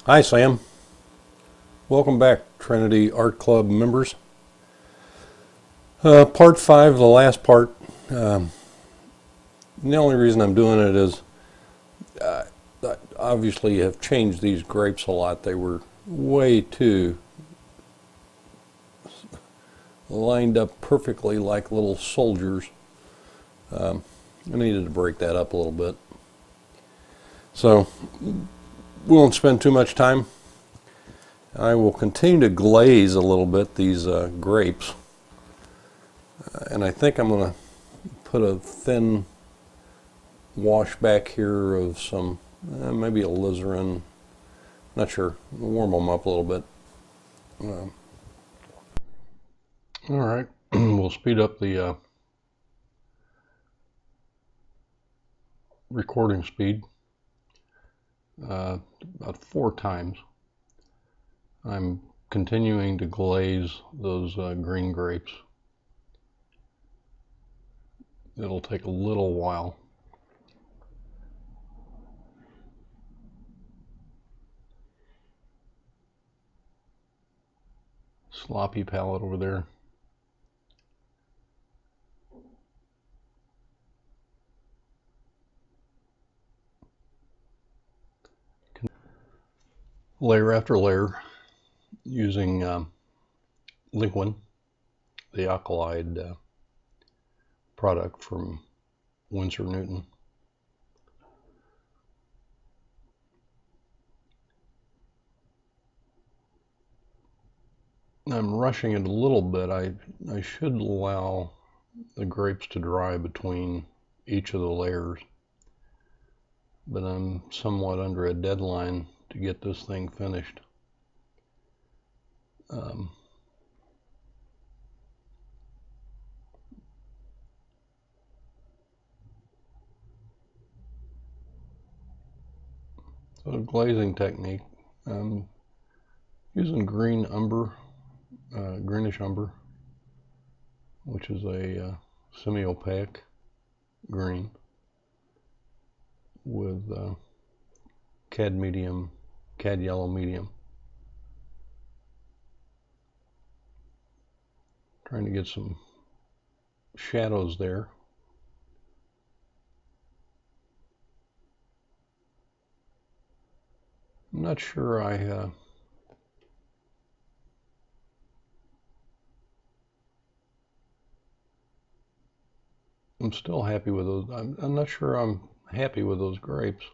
Hi, Sam. Welcome back, Trinity Art Club members. Part 5, the last part. Um, the only reason I'm doing it is I obviously have changed these grapes a lot. They were way too lined up perfectly like little soldiers. I needed to break that up a little bit. So we won't spend too much time. I will continue to glaze a little bit these grapes. And I think I'm going to put a thin wash back here of some, maybe alizarin. Not sure. Warm them up a little bit. All right. We'll speed up the recording speed about 4 times. I'm continuing to glaze those green grapes. It'll take a little while. Sloppy palette over there. Layer after layer using liquid, the MacLeod product from Winsor Newton. I'm rushing it a little bit. I should allow the grapes to dry between each of the layers, but I'm somewhat under a deadline to get this thing finished. So glazing technique, I'm using green umber, greenish umber, which is a semi-opaque green with cad yellow medium. Trying to get some shadows there. I'm not sure I'm still happy with those. I'm not sure I'm happy with those grapes.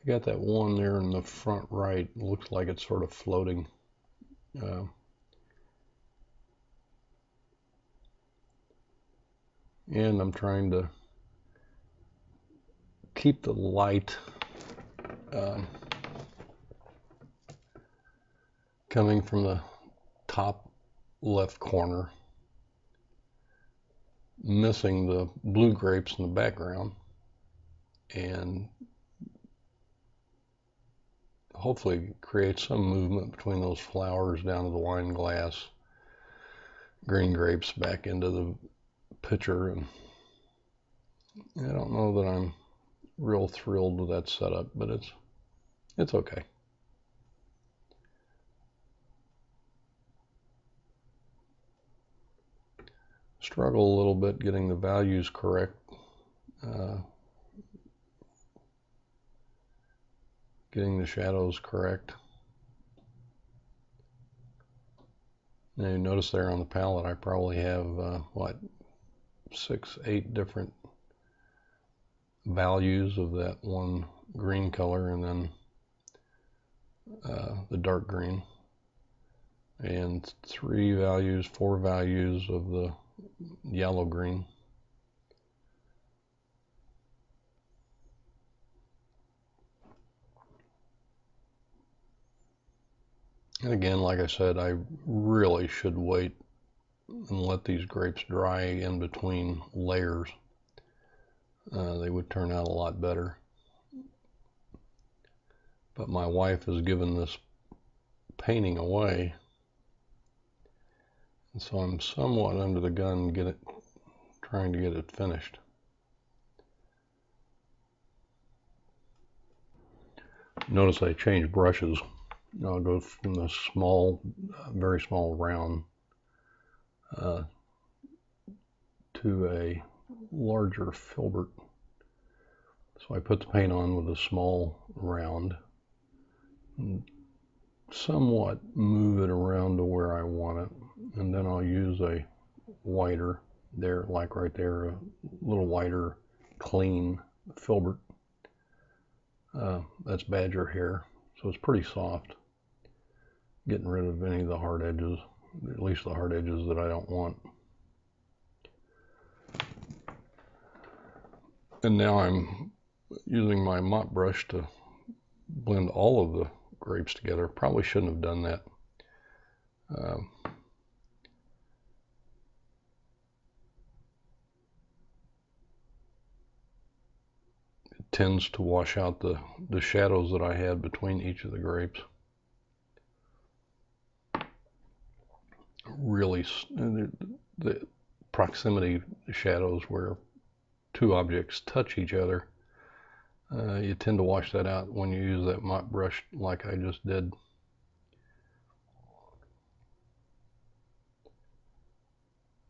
I got that one there in the front right. It looks like it's sort of floating. And I'm trying to keep the light coming from the top left corner, missing the blue grapes in the background, and hopefully create some movement between those flowers down to the wine glass, green grapes back into the pitcher. And I don't know that I'm real thrilled with that setup, but it's okay. Struggle a little bit getting the values correct. Getting the shadows correct. Now you notice there on the palette I probably have 6-8 different values of that one green color, and then the dark green, and 4 values of the yellow green. And again, like I said, I really should wait and let these grapes dry in between layers. They would turn out a lot better. But my wife has given this painting away, and so I'm somewhat under the gun trying to get it finished. Notice I changed brushes. I'll go from the small, very small round to a larger filbert. So I put the paint on with a small round and somewhat move it around to where I want it, and then I'll use a wider there, like right there, a little wider clean filbert. That's badger hair, so it's pretty soft, getting rid of any of the hard edges, at least the hard edges that I don't want. And now I'm using my mop brush to blend all of the grapes together. Probably shouldn't have done that. It tends to wash out the shadows that I had between each of the grapes. Really, the proximity shadows where two objects touch each other, you tend to wash that out when you use that mop brush like I just did.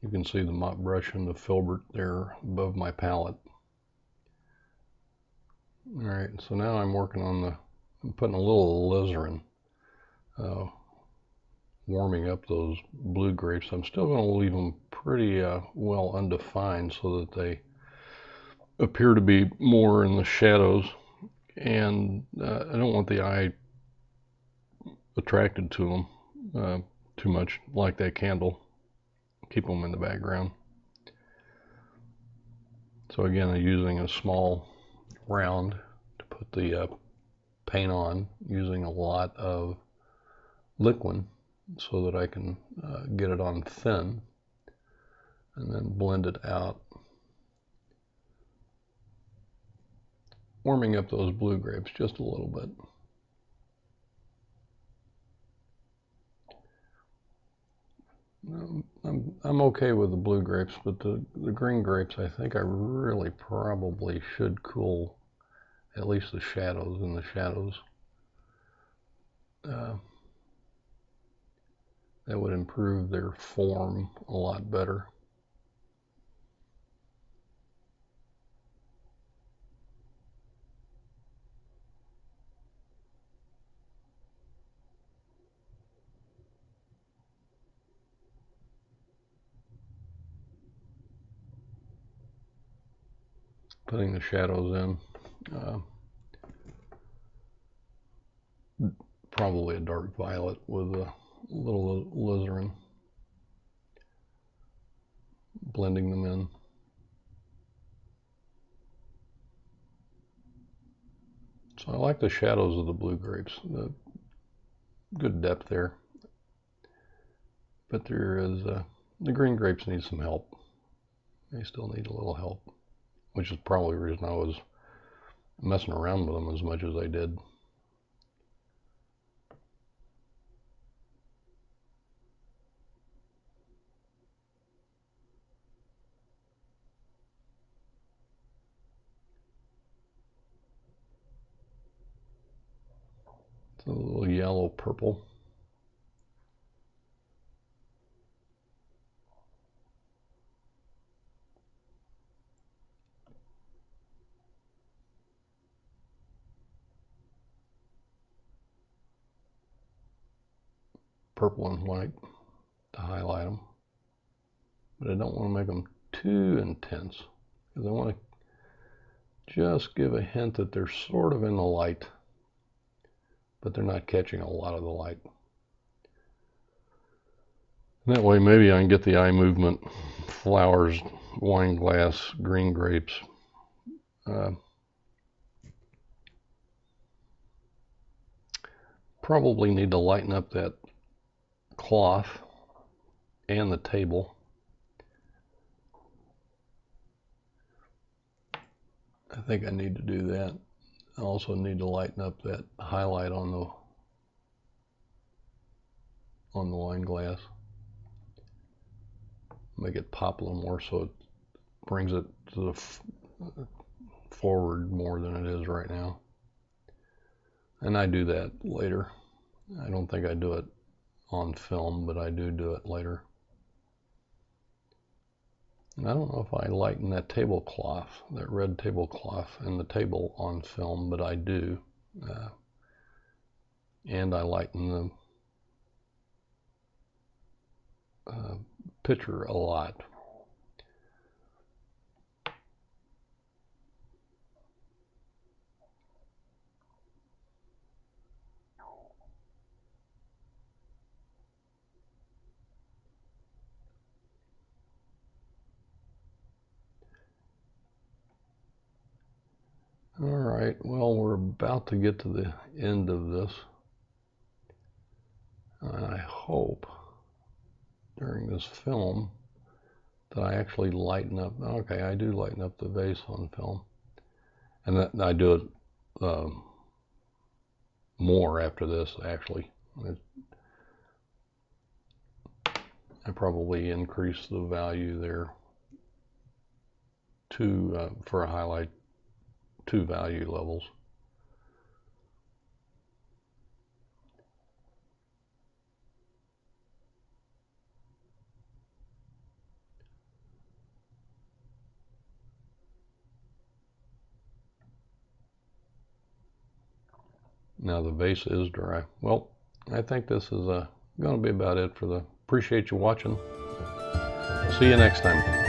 You can see the mop brush and the filbert there above my palette. All right, so now I'm working on I'm putting a little alizarin, warming up those blue grapes. I'm still going to leave them pretty well undefined so that they appear to be more in the shadows, and I don't want the eye attracted to them too much, like that candle. Keep them in the background. So again, I'm using a small round to put the paint on, using a lot of liquid so that I can get it on thin and then blend it out, warming up those blue grapes just a little bit. I'm okay with the blue grapes, but the green grapes, I think I really probably should cool at least the shadows and the shadows. That would improve their form a lot better. Putting the shadows in. Probably a dark violet with a little alizarin. Blending them in. So I like the shadows of the blue grapes. The good depth there. But there is, the green grapes need some help. They still need a little help, which is probably the reason I was messing around with them as much as I did. It's a little yellow purple. Purple and white to highlight them. But I don't want to make them too intense, because I want to just give a hint that they're sort of in the light, but they're not catching a lot of the light. And that way maybe I can get the eye movement, flowers, wine glass, green grapes. Probably need to lighten up that cloth and the table. I think I need to do that. I also need to lighten up that highlight on the wine glass. Make it pop a little more so it brings it to the forward more than it is right now. And I do that later. I don't think I do it on film, but I do it later. And I don't know if I lighten that tablecloth, that red tablecloth in the table on film, but I do. And I lighten the picture a lot. All right, well, we're about to get to the end of this. I hope during this film that I actually lighten up. Okay, I do lighten up the vase on film. And that I do it more after this, actually. I probably increase the value there for a highlight, 2 value levels. Now the vase is dry. Well, I think this is going to be about it for appreciate you watching. See you next time.